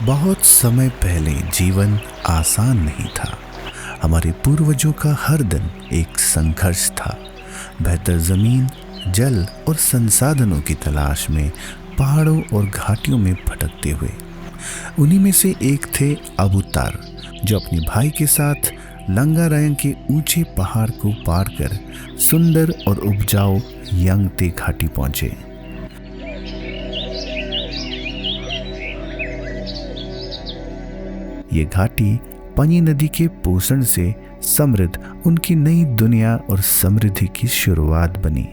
बहुत समय पहले जीवन आसान नहीं था। हमारे पूर्वजों का हर दिन एक संघर्ष था। बेहतर जमीन, जल और संसाधनों की तलाश में पहाड़ों और घाटियों में भटकते हुए। उन्हीं में से एक थे अबूतार, जो अपने भाई के साथ लंगारायंग के ऊंचे पहाड़ को पार कर सुंदर और उपजाऊ यंगते घाटी पहुंचे। ये घाटी पनी नदी के पोषण से समृद्ध उनकी नई दुनिया और समृद्धि की शुरुआत बनी।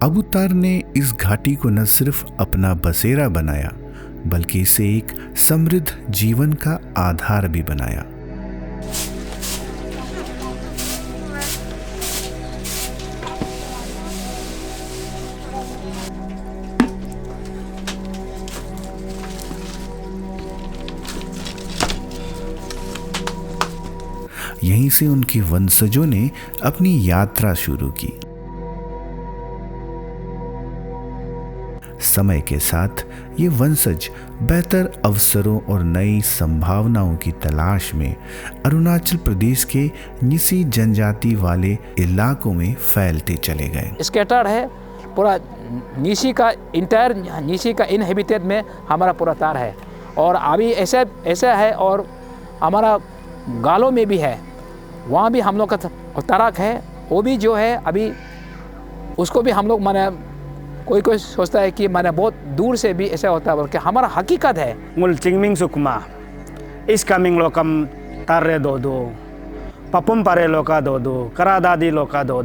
अबूतार ने इस घाटी को न सिर्फ अपना बसेरा बनाया, बल्कि इसे एक समृद्ध जीवन का आधार भी बनाया। यहीं से उनके वंशजों ने अपनी यात्रा शुरू की। समय के साथ ये वंशज बेहतर अवसरों और नई संभावनाओं की तलाश में अरुणाचल प्रदेश के निसी जनजाति वाले इलाकों में फैलते चले गए। स्कैटर्ड है पूरा निसी का, इंटायर निसी का इनहेबिटेड में हमारा पूरा तार है। और अभी ऐसा है, और हमारा गालों में भी है, वहाँ भी हम लोग का तराक है। वो भी जो है अभी उसको भी हम लोग माने कोई सोचता है कि माने बहुत दूर से भी ऐसा होता है, बल्कि हमारा हकीकत है। मुल चिंगमिंग सुकमा इस कमिंग लोकम तारे दो पपुम पारे लोका दो करा दादी लोका दो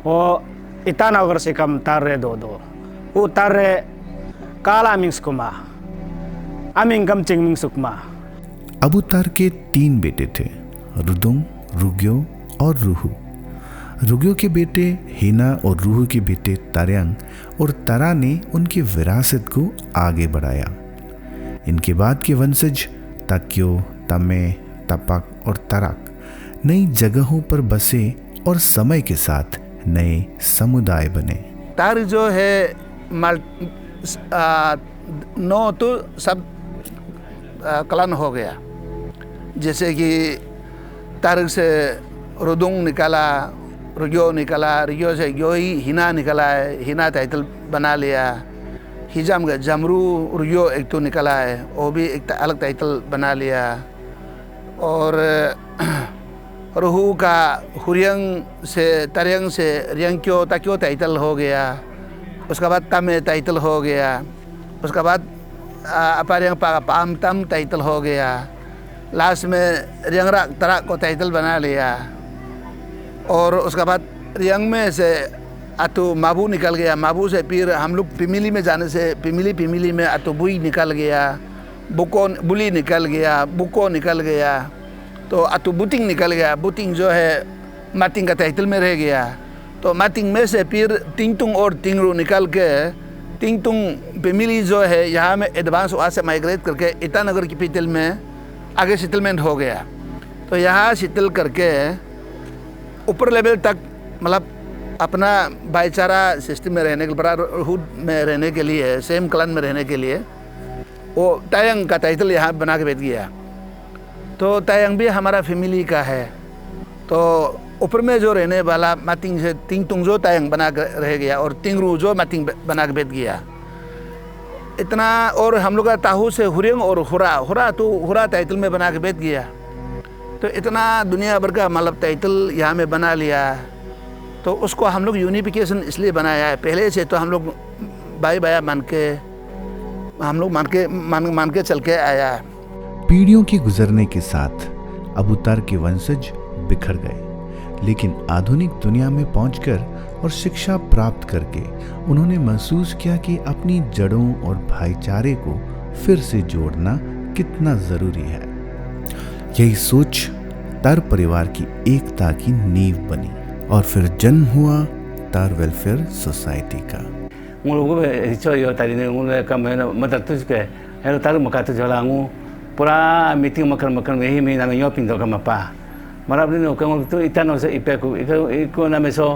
ओ इतानगर से कम तारे दो वो तारे काला मिंग सुकमा अमिंग कम चिंगमिंग सुकमा। अबूतार के 3 बेटे थे, रुदुंग, रुग्यो और रूहू। रुग्यो के बेटे हिना और रूहू के बेटे तार्यांग और तरा ने उनकी विरासत को आगे बढ़ाया। इनके बाद के वंशज ताक्यो, तमे, तपक और तराक नई जगहों पर बसे और समय के साथ नए समुदाय बने। तार जो है नौ तो सब कलन हो गया। जैसे कि तारिक से रुदुंग निकाला, रुग्यो निकाला, रुग्यो से योई हिना निकाला है, हिना टाइटल बना लिया। हिजाम का जमरू रुग्यो एक तो निकाला है, वो भी एक अलग टाइटल बना लिया। और रुहू का हुरियंग से तरियंग से रियंक्यो ताक्यो टाइटल हो गया। उसके बाद तमे टाइटल हो गया। उसके बाद अपारियंग पाम तम टाइटल हो गया। लास्ट में रियंगरा तरा को टाइटल बना लिया। और उसके बाद रियंग में से अतो माबू निकल गया। माबू से फिर हम लोग पिमिली में जाने से पिमिली में अतो बुई निकल गया, बुको बुली निकल गया, बुको निकल गया, तो अतो बुटिंग निकल गया। बुटिंग जो है माटिंग का टाइटल में रह गया। तो माटिंग में से फिर टिंगटुंग और टिंगरू निकल के टिंगटुंग पिमिली जो है यहाँ में एडवांस वहाँ से माइग्रेट करके ईटानगर की पीतल में आगे सेटलमेंट हो गया। तो यहाँ सेटल करके ऊपर लेवल तक मतलब अपना भाईचारा सिस्टम में रहने के लिए, ब्रदरहुड में रहने के लिए, सेम क्लन में रहने के लिए वो तायंग का टाइटल यहाँ बना के बैठ गया। तो तायंग भी हमारा फैमिली का है। तो ऊपर में जो रहने वाला मातिंग से टिंगटुंग जो तायंग बना कर रह गया, और टिंगरू जो मातिंग बना के बैठ गया इतना। और हम लोग का ताहू से हुरियंग और हुरा तो हुरा टाइटल में बना के बैठ गया। तो इतना दुनिया भर का मतलब टाइटल यहाँ में बना लिया। तो उसको हम लोग यूनिफिकेशन इसलिए बनाया है। पहले से तो हम लोग भाई भाया मान के चल के आया है। पीढ़ियों के गुजरने के साथ अबूतार के वंशज बिखर गए, लेकिन आधुनिक दुनिया में पहुंचकर और शिक्षा प्राप्त करके उन्होंने महसूस किया कि अपनी जड़ों और भाईचारे को फिर से जोड़ना कितना जरूरी है। यही सोच तार परिवार की एकता की नींव बनी और फिर जन्म हुआ तार वेलफेयर सोसाइटी का। पूरा मीटिंग मकर में ही में नाम यो पिंदो का मपा मराब दिन को तो इतानो से इपे को नाम सो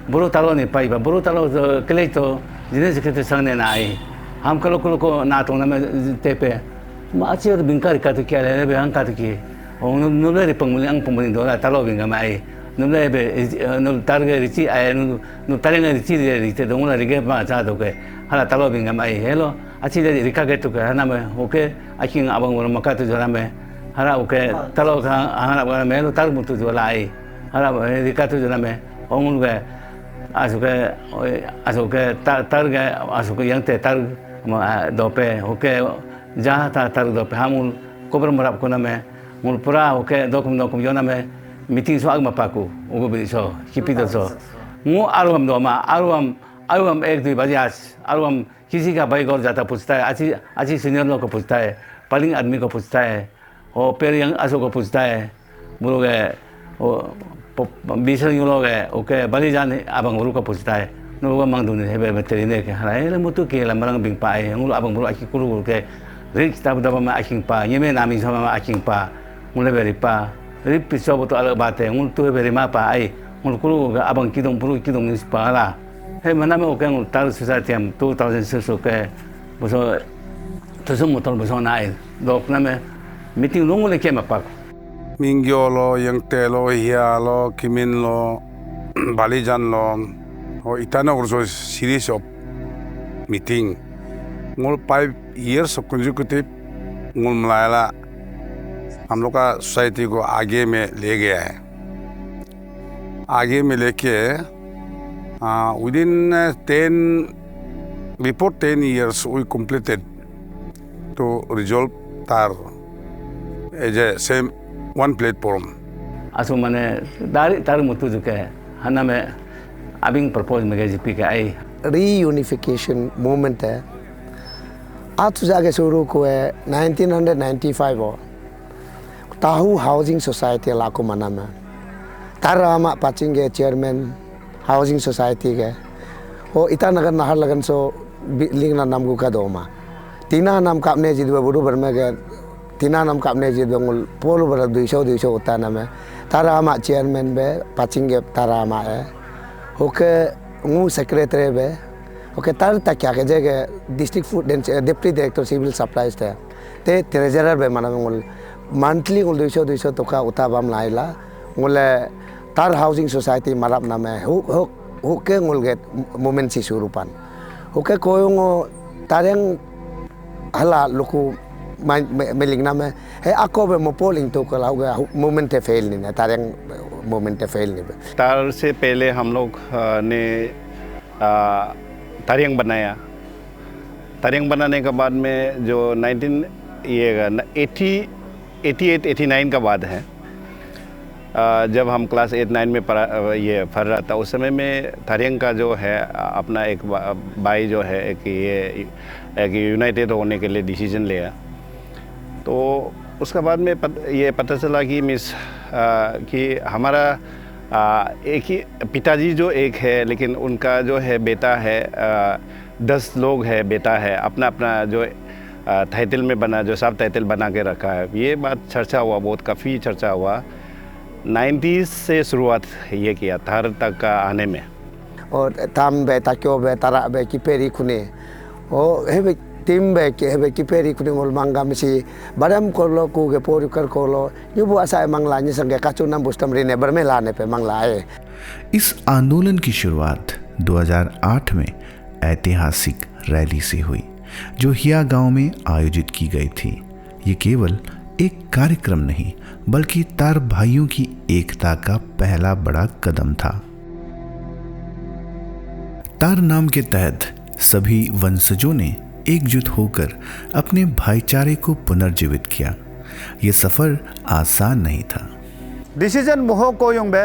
buru talo ni pai ba buru talo kele to jenis kita sang ne nai ham kalau ko na to na tepe ma achi or bingkar ka to kya le be hang ka to ki no le pangmuli ang pangmuli do la talo binga mai no le be no targe richi ai no tarenga richi rite do na rige ma cha do ke hala talo binga mai hello achi le rika ke to ka na me oke aking abang mo maka to jana me hala oke talo ka hala ba me no tar mutu do lai hala rika to jana me ongul ke asuke targe asuke yang te tar dope oke jaha tar dope hamul kober marap ko na me mul pura oke dokum yona me meeting so agma paku ugo bi so kipido so mu arum do ma arum ek dui bajas arum किसी का भाई गौर जाता पूछता है अच्छी senior लोग को पूछता है पालिंग आदमी को पूछता है और पेर यंग आसो को पूछता है बुरो गए वो बीस लोग है ओके बलि जाने abang बुरो को पूछता है नुगा मंग दुने है बेतरी ने के हराए ले मुतु के लमरंग बिंग पाए ngul abang बुरो आखी कुरु के रिक्स तब दबा में आखिंग पा ये में नामी sama में आखिंग पा ngul बेरी पा रिप पिसो तो अलग बात है ngul तो बेरी मा पा आई ngul कुरु abang kidong बुरो kidong निस पाला हे मना में okay ngul tar society am 2006 okay बसो तो सम मोटर बसो नाइ दोक ना में मीटिंग लोंग ले के मा पा Mingyo lo, Yang Te lo, Hia lo, Kimin lo, Balijan lo, o itana also series of meeting. Ngol 5 years of consecutive ngol Malaya हम लोग का सोसाइटी को आगे में ले गया है आगे में लेके within 10 years we completed to resolve tar as a same one platform. Aso mane dari tar mutu juke hana me abing propose me GP ka ai reunification movement है आज जाके शुरू को है 1995 हो ताहू हाउसिंग सोसाइटी लाको मना में तारा हम पाचिंगे चेयरमैन हाउसिंग सोसाइटी के वो इतना नगर नहर लगन सो लिंग ना नाम को का दो मा तीना नाम कापने जिदवा बुडू बर में के तीना नाम कापने जिदवा मुल पोलो बर 200 होता ना में तारा हम चेयरमैन बे पाचिंगे तारा हम है okay ngу secretary be oke tar takya ke jage district food deputy director civil supplies te treasurer be mana ngol monthly ngol 200 toka utabam laila ngole tar housing society marap name hu ke ngol get moment si surupan oke koyongo tareng hala luku meling name he ako be mo polling to kala moment te fail ni tareng moment fail नहीं तार से पहले हम लोग ने तारियंग बनाया तारियंग बनाने के बाद में जो 1989 का बाद है जब हम क्लास 8-9 में पढ़ रहा था उस समय में तारियंग का जो है अपना एक भाई जो है एक यूनाइटेड होने के लिए डिसीजन लिया तो उसके बाद में ये पता चला कि कि हमारा एक ही पिताजी जो एक है लेकिन उनका जो है बेटा है 10 लोग है बेटा है अपना अपना जो टाइटल में बना जो सब टाइटल बना के रखा है ये बात चर्चा हुआ बहुत काफ़ी चर्चा हुआ 90s से शुरुआत ये किया थार तक का आने में और ताम बे ताक्यो बे तारा बे की पेरी खुने ओ हे tim be ke hebe ki peri kuningol mangga misi badam kollo ku ke pori kar kollo yubu asa mangla ni संगे काचू नाम बुस्टम रेने बरमेला ने पे मंगला है इस आंदोलन की शुरुआत 2008 में ऐतिहासिक रैली से हुई जो हिया गांव में आयोजित की गई थी ये केवल एक कार्यक्रम नहीं बल्कि तार भाइयों की एकता का पहला बड़ा कदम था तार नाम के तहत सभी वंशजों ने एकजुट होकर अपने भाईचारे को पुनर्जीवित किया ये सफर आसान नहीं था डिसीजन मोह को योंबे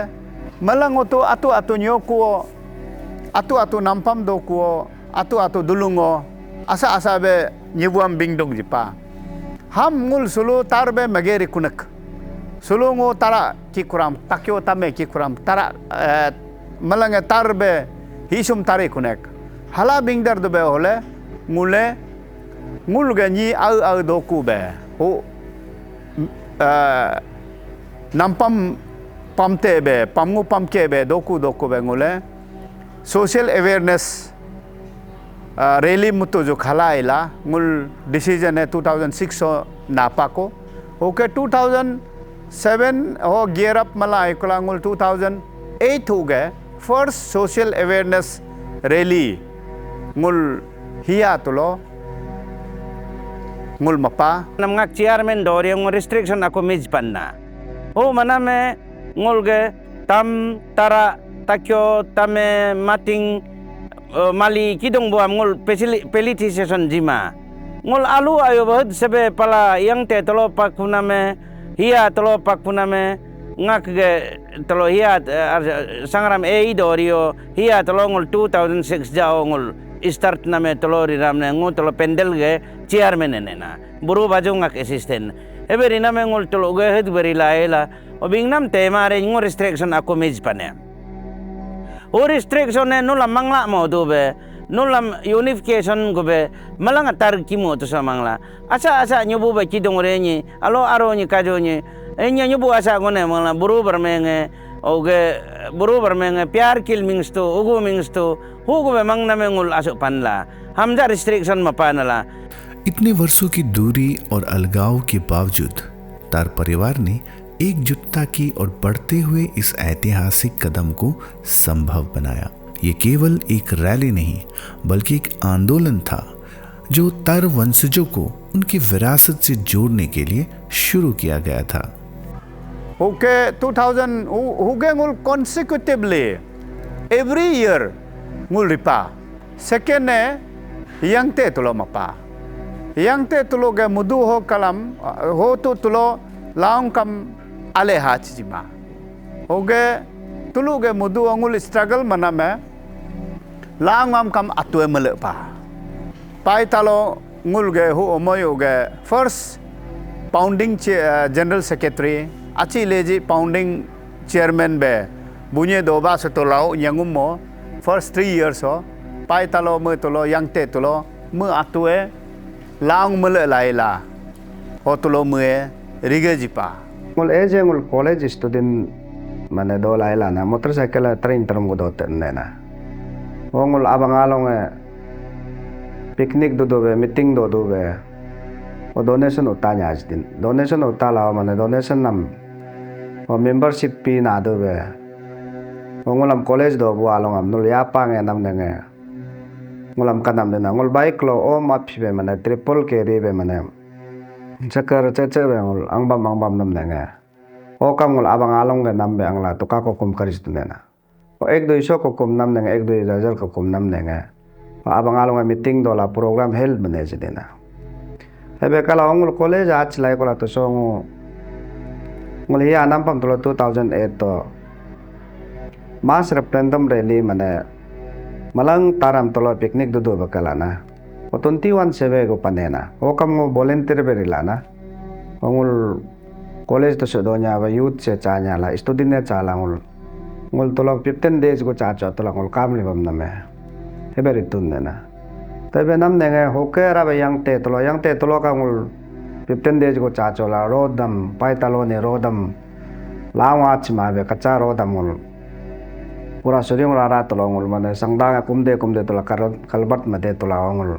मलंगो तो अतु न्यो को अतु नामपम दो को अतु दुलुंगो आसा बे निबुम बिंगदोंग जिपा हम मूल सुलु तारबे मगेरि कुनक सुलुंगो तारा की कुराम ताक्यो तमे की कुराम तारा मलंगे तारबे हिसुम तारे कुनक हाला बिंगदर दबे होले ngule ngulga ni au doku be ho nampam pamte be pamngu pamke be doku be ngule social awareness rally मुतो जो खला इला मुल डिसीजन है 2006 नापा को ओके 2007 हो गियर अप मला एकला मुल 2008 हो गए फर्स्ट सोशल अवेयरनेस रैली मुल हिया तुलो मुल Mopa नमंगा chairman दोरिया ngol restriction ako mij panna o maname ngol ge tam tara takyo tame mating mali kidong buam ngol politicization jima ngol alu ayo bahut sebe pala yang te tolo pakuna me hiya tolo pakuna me ngak ge tolo hiya sangram ei dorio hiya tolo ngol 2006 jao ngol start name tolo riramne ngol tolo pendel ge chairman enena buru baju ngak assistant eberi name ngol tolo ge het beri laela obing nam te mare ngol restriction ako mij pane o restriction ne no lamangla mo dobe no lam unification gobe malanga tar kimo to samangla asa nyobu ba kidong re ni alo aro ni kajo ni enya nyobu asa gone mangla buru bermenge oge buru bermenge pyar kil mings to ugu mings to hugo be mangna mengul aso panla hamza restriction mapanala इतने वर्षों की दूरी और अलगाव के बावजूद तार परिवार ने एकजुटता की और बढ़ते हुए इस ऐतिहासिक कदम को संभव बनाया। ये केवल एक रैली नहीं बल्कि एक आंदोलन था जो तार वंशजों को उनकी विरासत से जोड़ने के लिए शुरू किया गया था। ओके 2000 हुगे मुल consecutively every year मुल रिपा सेकेंड ने यंगते तुलो मपा यंगते तुलो गे मुदु हो कलम हो तो तुलो लांग कम आले हाच जिमा होगे तुलो गे मुदु अंगुल स्ट्रगल मना में लांग आम कम अतुए मले पाई तालो ngul गे हो ओमय होगे फर्स्ट पाउंडिंग जनरल सेक्रेटरी अच्छी लेजी पाउंडिंग चेयरमैन बे बुने दोबा से तो लाओ यंगुमो फर्स्ट 3 years हो पाई तालो म तुलो यंगते तुलो म अतुए लांग मले लाइला हो तुलो म रिगे जिपा ngul eje ngul college student mane do laila na motorcycle train term go dot nena ngul abang along picnic do be meeting do be o donation utanya din donation utala mane donation nam o membership pi na do be ngulam college do bu along am nul ya pa nge nam nge ngulam kanam na ngul bike lo o ma phi be mane triple carry be mane Cakar cece bengul angbam nam nenge. O kamul abang along ke nam be angla to kako kum karis tunena. O ek do iso ko kum nam nenge ek do izajal ko kum nam nenge. O abang along meeting do la program held manage dena. Hebe kala ongul college ach lai kola to so ngul hiya nam pam to 2008 to mass referendum rally mane malang taram to picnic do bakala na. O 21 sebe ko panena o kam ngo volunteer berila na ngul college to sedonya ba youth se chanya la student ne chala ngul to 15 days ko cha cha to ngul kam le bam na me heberi tunne na tabe nam ne nge hoke ra ba yang te to ka ngul 15 days ko cha cha la rodam pai talo ne rodam lawa chma be kacha rodam ngul pura sering ra to ngul mane sangdang kumde to la kalbat ma de to la ngul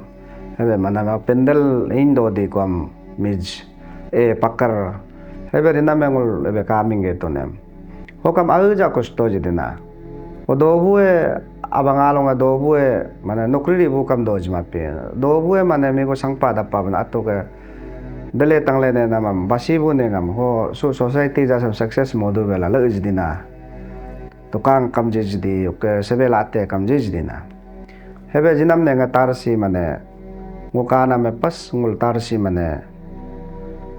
hebe mana pendel indo di kom mij pakar hebe rina mengul hebe coming to nem hokam aja kosto jidina odo bue abangalong do bue mana nokri bu kam doj mape do bue mana mi ko sangpa da pa na to ke dele tangle ne namam basi bu ne ngam ho so society ja success modu bela le jidina to kang kam jidi ke sebela te kam jidina hebe jinam ne ngatar si mane ngukana में पस ngul tarsi मने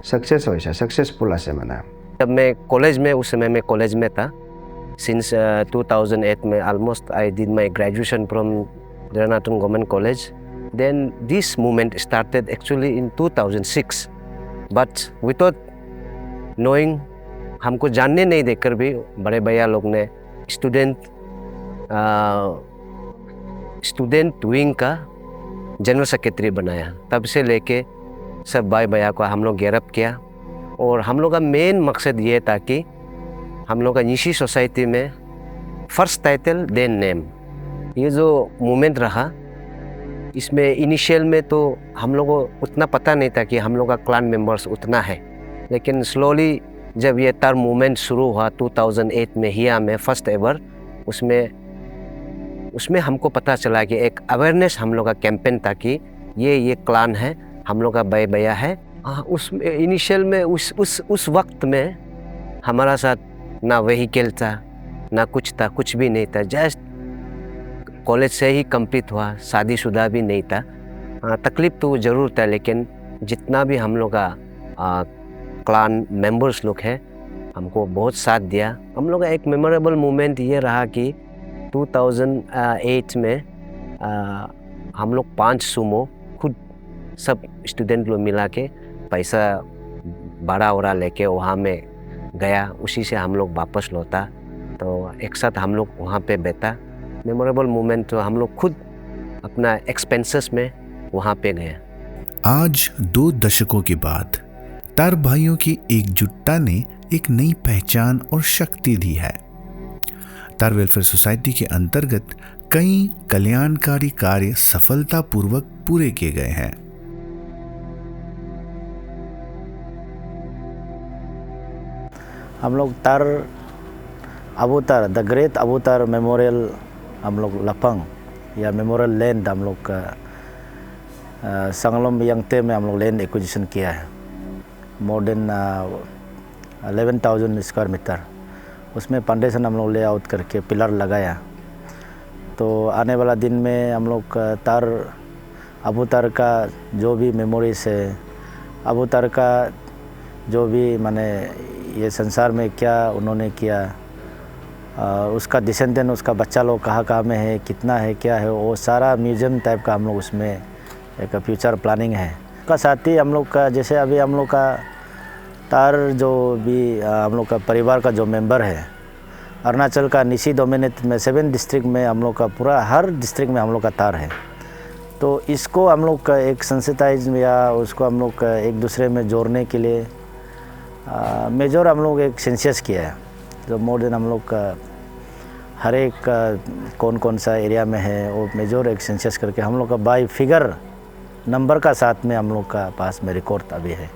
success हो successful ऐसे मना जब मैं college में उस समय मैं कॉलेज में था सिंस 2008 में almost I did my graduation from Ranatun Government College. Then this movement started actually in 2006, but without knowing, हमको जानने नहीं देकर भी बड़े भैया लोग ने स्टूडेंट विंग का जनरल सेक्रेटरी बनाया। तब से लेके सब भाई भैया को हम लोग गिरफ्त किया और हम लोग का मेन मकसद ये था कि हम लोग का निशी सोसाइटी में फर्स्ट टाइटल देन नेम ये जो मोमेंट रहा, इसमें इनिशियल में तो हम लोगों को उतना पता नहीं था कि हम लोग का क्लान मेंबर्स उतना है, लेकिन स्लोली जब ये तार मूवमेंट शुरू हुआ 2008 में हिया में फर्स्ट एवर, उसमें हमको पता चला कि एक अवेयरनेस हम लोग का कैंपेन था कि ये क्लान है, हम लोग का बाई बया है। उस इनिशियल में उस वक्त में हमारा साथ ना व्हीकल था, ना कुछ था, कुछ भी नहीं था। जस्ट कॉलेज से ही कंप्लीट हुआ, शादीशुदा भी नहीं था। तकलीफ तो ज़रूर था, लेकिन जितना भी हम लोग का क्लान मेंबर्स लोग हैं, हमको बहुत साथ दिया। हम लोग का एक मेमोरेबल मोमेंट ये रहा कि 2008 में हम लोग 5 सूमो खुद सब स्टूडेंट लोग मिला के पैसा भाड़ा लेके वहाँ में गया, उसी से हम लोग वापस लौटा, तो एक साथ हम लोग वहाँ पे बैठा। मेमोरेबल मोमेंट तो हम लोग खुद अपना एक्सपेंसेस में वहाँ पे गए। आज 2 दशकों के बाद तार भाइयों की एकजुटता ने एक नई पहचान और शक्ति दी है। तार वेलफेयर सोसाइटी के अंतर्गत कई कल्याणकारी कार्य सफलतापूर्वक पूरे किए गए हैं। हम लोग तार अबूतार, द ग्रेट अबूतार मेमोरियल, हम लोग लफंग या मेमोरियल लैंड हम लोग का संगलम यंगते में हम लोग लैंड एक्विजिशन किया है, मोर देन 11,000 स्क्वायर मीटर। उसमें फाउंडेशन हम लोग ले आउट करके पिलर लगाया। तो आने वाला दिन में हम लोग तार अबूतार का जो भी मेमोरीज है, अबूतार का जो भी माने ये संसार में क्या उन्होंने किया, उसका डिसेंडेंट, उसका बच्चा लोग कहाँ में है, कितना है, क्या है, वो सारा म्यूजियम टाइप का हम लोग उसमें एक फ्यूचर प्लानिंग है। का साथ ही हम लोग का जैसे अभी हम लोग का तार जो भी हम लोग का परिवार का जो मेंबर है, अरुणाचल का निशी डोमिनेट में 7 डिस्ट्रिक्ट में हम लोग का पूरा हर डिस्ट्रिक्ट में हम लोग का तार है। तो इसको हम लोग का एक सेंसिटाइज या उसको हम लोग का एक दूसरे में जोड़ने के लिए मेजर हम लोग एक सेंसस किया है, जो मोर देन हम लोग का हर एक कौन कौन सा एरिया में है वो मेजर एक सेंसस करके हम लोग का बाय फिगर नंबर का साथ में हम लोग का पास में रिकॉर्ड अभी है।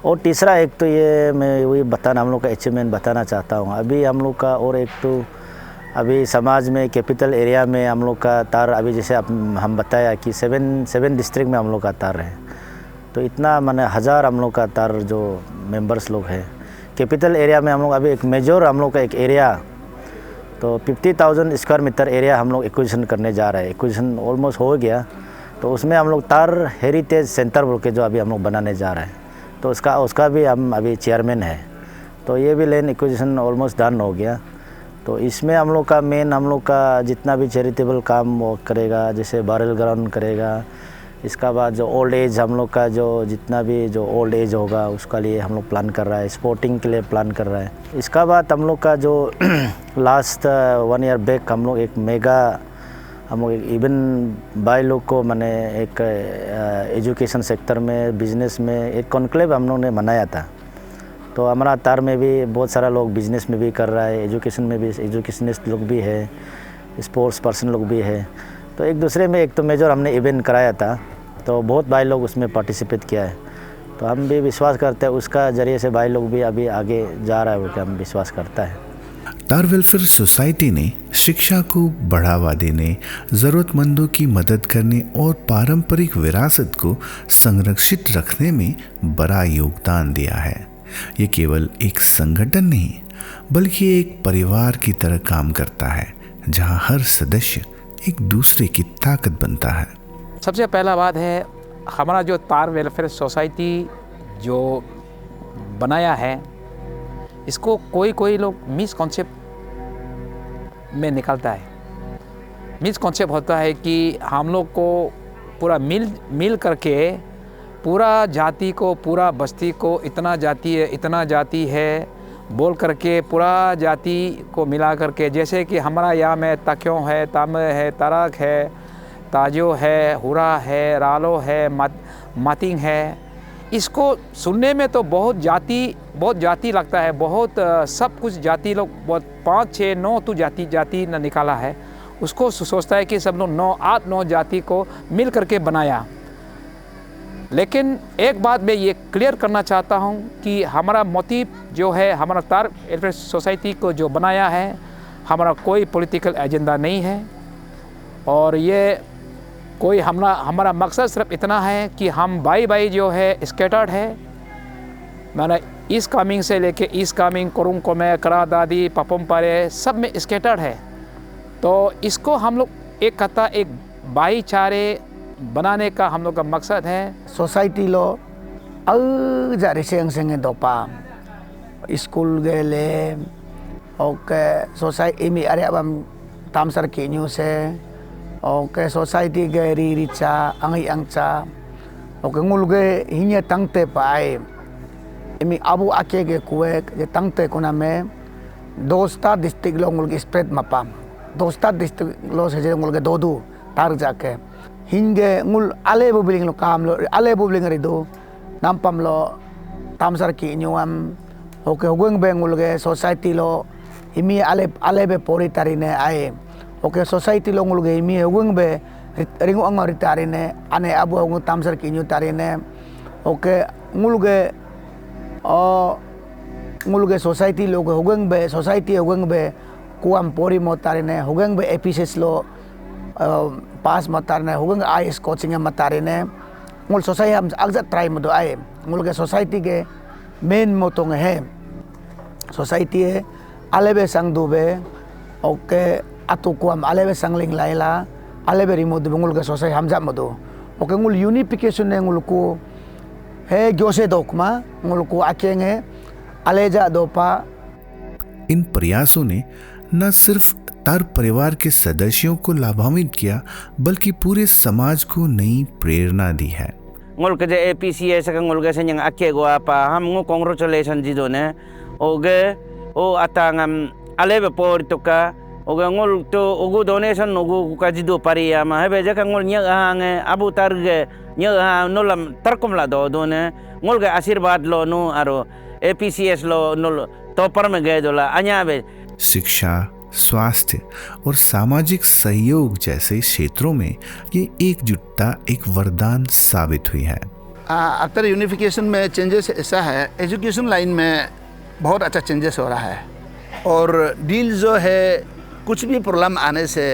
और तीसरा एक तो ये मैं वही बताना हम लोग का अचीवमेंट बताना चाहता हूँ। अभी हम लोग का और एक तो अभी समाज में कैपिटल एरिया में हम लोग का तार अभी जैसे हम बताया कि 7 डिस्ट्रिक्ट में हम लोग का तार है। तो इतना माने 1000 हम लोग का तार जो मेंबर्स लोग हैं कैपिटल एरिया में हम लोग अभी एक मेजर हम लोग का एक एरिया तो 50,000 स्क्वायर मीटर एरिया हम लोग एक्विजिशन करने जा रहे हैं। एक्विजिशन ऑलमोस्ट हो गया, तो उसमें हम लोग तार हेरिटेज सेंटर बोल के जो अभी हम लोग बनाने जा रहे हैं, तो उसका भी हम अभी चेयरमैन है। तो ये भी लैंड एक्विजिशन ऑलमोस्ट डन हो गया। तो इसमें हम लोग का मेन हम लोग का जितना भी चैरिटेबल काम वो करेगा, जैसे बैरल ग्राउंड करेगा, इसका बाद जो ओल्ड एज हम लोग का जो जितना भी जो ओल्ड एज होगा उसका लिए हम लोग प्लान कर रहा है, स्पोर्टिंग के लिए प्लान कर रहा है। इसका बाद हम लोग का जो लास्ट 1 ईयर बैक हम लोग एक मेगा हम लोग इवन भाई लोग को मैंने एक एजुकेशन सेक्टर में बिजनेस में एक कॉन्क्लेव हम लोग ने मनाया था। तो हमारा तार में भी बहुत सारा लोग बिजनेस में भी कर रहा है, एजुकेशन में भी एजुकेशनिस्ट लोग भी है, स्पोर्ट्स पर्सन लोग भी है। तो एक दूसरे में एक तो मेजर हमने इवेंट कराया था, तो बहुत भाई लोग उसमें पार्टिसिपेट किया है। तो हम भी विश्वास करते हैं उसका ज़रिए से भाई लोग भी अभी आगे जा रहा है वो, हम विश्वास करता है। तार वेलफेयर सोसाइटी ने शिक्षा को बढ़ावा देने, ज़रूरतमंदों की मदद करने और पारंपरिक विरासत को संरक्षित रखने में बड़ा योगदान दिया है। ये केवल एक संगठन नहीं बल्कि एक परिवार की तरह काम करता है, जहां हर सदस्य एक दूसरे की ताकत बनता है। सबसे पहला बात है हमारा जो तार वेलफेयर सोसाइटी जो बनाया है, इसको कोई लोग मिसकॉन्सेप्ट में निकलता है। मिसकॉन्सेप्ट होता है कि हम लोग को पूरा मिल करके पूरा जाति को, पूरा बस्ती को इतना जाति है बोल करके पूरा जाति को मिला करके, जैसे कि हमारा यहाँ में तक्यों है, ताम है, तारक है, ताजो है, हुरा है, रालो है, मातिंग है। इसको सुनने में तो बहुत जाति लगता है, बहुत सब कुछ जाति लोग बहुत 5, 6, 9 तो जाति न निकाला है। उसको सोचता है कि सब लोग 8-9 जाति को मिल करके बनाया। लेकिन एक बात मैं ये क्लियर करना चाहता हूँ कि हमारा मोटिव जो है, हमारा तार वेलफेयर सोसाइटी को जो बनाया है, हमारा कोई पॉलिटिकल एजेंडा नहीं है। और ये कोई हमारा मकसद सिर्फ इतना है कि हम भाई जो है स्कैटर्ड है, मैंने ईस्ट कामिंग से लेके ईस्ट कामिंग, कुरुंग कोमे, करा दादी, पपम पारे सब में स्कैटर्ड है। तो इसको हम लोग एक कथा, एक भाईचारे बनाने का हम लोग का मकसद है। सोसाइटी लो जारी सेंगे दोपा स्कूल गेले ओके सोसाइटी में अरे अब हम तामसर के न्यू से ओके सोसाइटी के रिचा अंगी अंगचा ओके nguल के हिन्या तंगते पाए इमी अबू आके के कुए जे तंगते कोना में दोस्ता डिस्ट्रिक्ट लो nguल के स्प्रेड मपा दोस्ता डिस्ट्रिक्ट लो से जे nguल के दोदू तार जाके हिंगे nguल आले बुबलिंग लो काम लो आले बुबलिंग रिदो नामपम लो तामसर की न्यूम ओके हुगुंग बे nguल के सोसाइटी लो इमी आले बे पोरी तारिने आए ओके सोसाइटी लो nguल के इमी हुगुंग बे रिंगो अंग रितारिने आने अबू हुगुंग तामसर की न्यू तारिने ओके nguल के सोसाइटी लो हुगुंग बे सोसाइटी हुगुंग बे कुआम पोरी मोतारिने हुगुंग बे एपिसिस लो पास मतारने हुगुंग आईएस कोचिंग मतारिने nguल सोसाइटी हम अगजा ट्राई मदो आए nguल के सोसाइटी के मेन मोतोंग है सोसाइटी है आलेबे संगदुबे ओके अतु कुआम आलेबे संगलिंग लाइला आलेबे रिमोट nguल के सोसाइटी हम जा मदो ओके nguल यूनिफिकेशन ने nguल को है जोसे दोकमा nguल को आकेंगे आलेजा दोपा। इन प्रयासों ने न सिर्फ तार परिवार के सदस्यों को लाभान्वित किया बल्कि पूरे समाज को नई प्रेरणा दी है। ngol ke APCS ka ngol ke senyang ake go apa ham ngo congratulation ji do ne oge o atangam alebe por to ka oge ngol to ogu donation ogu ka ji do pari ama hebe ja ka ngol nya hange abu targe nya ha nolam tarkom la do ne ngol ke आशीर्वाद लो no आरो APCS लो no तो पर में गए दोला अन्या बे शिक्षा, स्वास्थ्य और सामाजिक सहयोग जैसे क्षेत्रों में ये एकजुटता एक वरदान साबित हुई है। आफ्टर यूनिफिकेशन में चेंजेस ऐसा है, एजुकेशन लाइन में बहुत अच्छा चेंजेस हो रहा है और डील जो है कुछ भी प्रॉब्लम आने से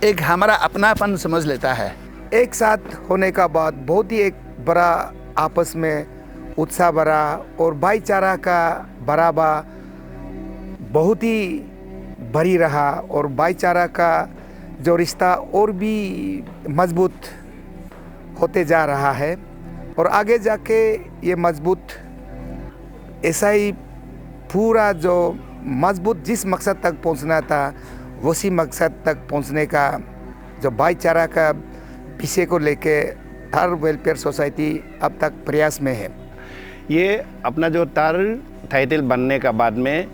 एक हमारा अपनापन समझ लेता है। एक साथ होने का बाद बहुत ही एक बड़ा आपस में उत्साह भरा और भाईचारा का बढ़ावा बहुत ही भरी रहा और भाईचारा का जो रिश्ता और भी मजबूत होते जा रहा है और आगे जाके ये मजबूत ऐसा ही पूरा जो मजबूत जिस मकसद तक पहुंचना था उसी मकसद तक पहुंचने का जो भाईचारा का विषय को लेके तार वेलफेयर सोसाइटी अब तक प्रयास में है। ये अपना जो तार टाइटल बनने का बाद में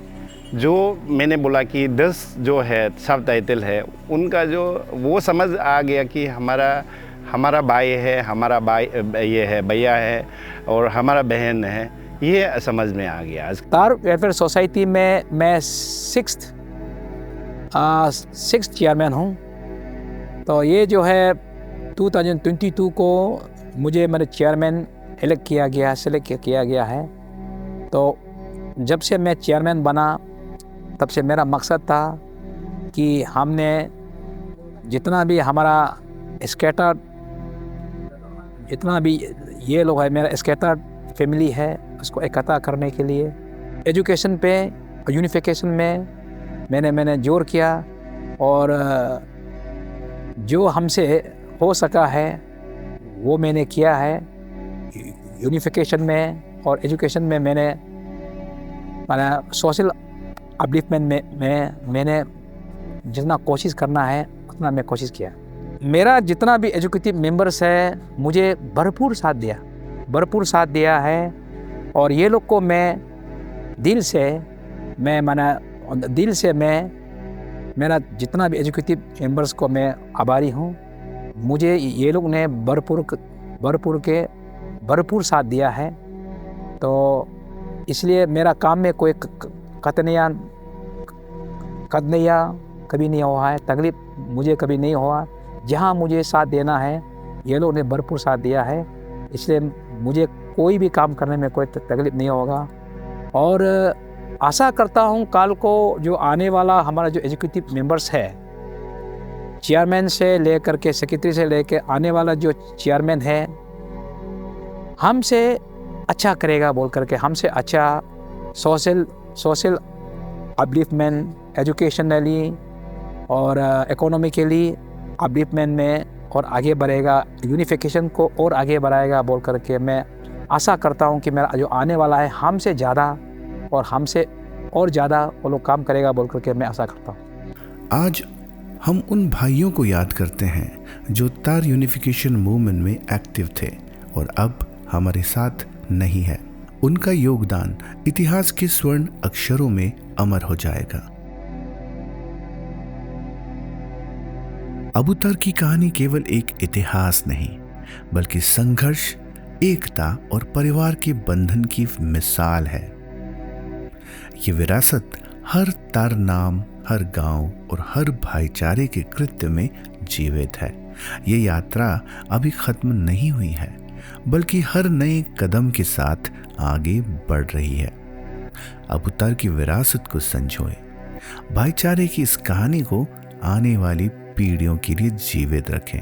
जो मैंने बोला कि 10 जो है सब टाइटल है उनका जो वो समझ आ गया कि हमारा भाई है, हमारा भाई ये है भैया है और हमारा बहन है, ये समझ में आ गया। तार वेलफेयर सोसाइटी में मैं 6th चेयरमैन हूँ। तो ये जो है 2022 को मुझे मेरे चेयरमैन सेलेक्ट किया गया है। तो जब से मैं चेयरमैन बना तब से मेरा मकसद था कि हमने जितना भी हमारा स्कैटर्ड जितना भी ये लोग है मेरा स्कैटर्ड फैमिली है उसको इकट्ठा करने के लिए एजुकेशन पे यूनिफिकेशन में मैंने जोर किया और जो हमसे हो सका है वो मैंने किया है। यूनिफिकेशन में और एजुकेशन में मैंने सोशल अपलिफ्टमेंट में मैंने जितना कोशिश करना है उतना मैं कोशिश किया। मेरा जितना भी एजुकेटिव मेंबर्स है मुझे भरपूर साथ दिया है और ये लोग को मैं दिल से मेरा जितना भी एजुकेटिव मेंबर्स को मैं आभारी हूँ। मुझे ये लोग ने भरपूर साथ दिया है। तो इसलिए मेरा काम में कोई कतनिया कभी नहीं हुआ है, तकलीफ़ मुझे कभी नहीं हुआ। जहाँ मुझे साथ देना है ये लोग ने भरपूर साथ दिया है, इसलिए मुझे कोई भी काम करने में कोई तकलीफ़ नहीं होगा। और आशा करता हूँ कल को जो आने वाला हमारा जो एग्जीक्यूटिव मेंबर्स है, चेयरमैन से लेकर के सेक्रेटरी से लेकर आने वाला जो चेयरमैन है हमसे अच्छा करेगा बोल करके, हमसे अच्छा सोशल अपलिफ्टमेंट, एजुकेशनली और इकोनॉमिकली अपलिफ्टमेंट में और आगे बढ़ेगा, यूनिफिकेशन को और आगे बढ़ाएगा बोल करके मैं आशा करता हूँ कि मेरा जो आने वाला है हमसे ज़्यादा और हमसे और ज़्यादा वो लोग काम करेगा बोल करके मैं आशा करता हूँ। आज हम उन भाइयों को याद करते हैं जो तार यूनिफिकेशन मूवमेंट में एक्टिव थे और अब हमारे साथ नहीं है। उनका योगदान इतिहास के स्वर्ण अक्षरों में अमर हो जाएगा। अबू तर की कहानी केवल एक इतिहास नहीं बल्कि संघर्ष, एकता और परिवार के बंधन की मिसाल है। ये विरासत हर तार नाम, हर गांव और हर भाईचारे के कृत्य में जीवित है। ये यात्रा अभी खत्म नहीं हुई है बल्कि हर नए कदम के साथ आगे बढ़ रही है। अबू तर की विरासत को संजोए, भाईचारे की इस कहानी को आने वाली पीढ़ियों के लिए जीवित रखें।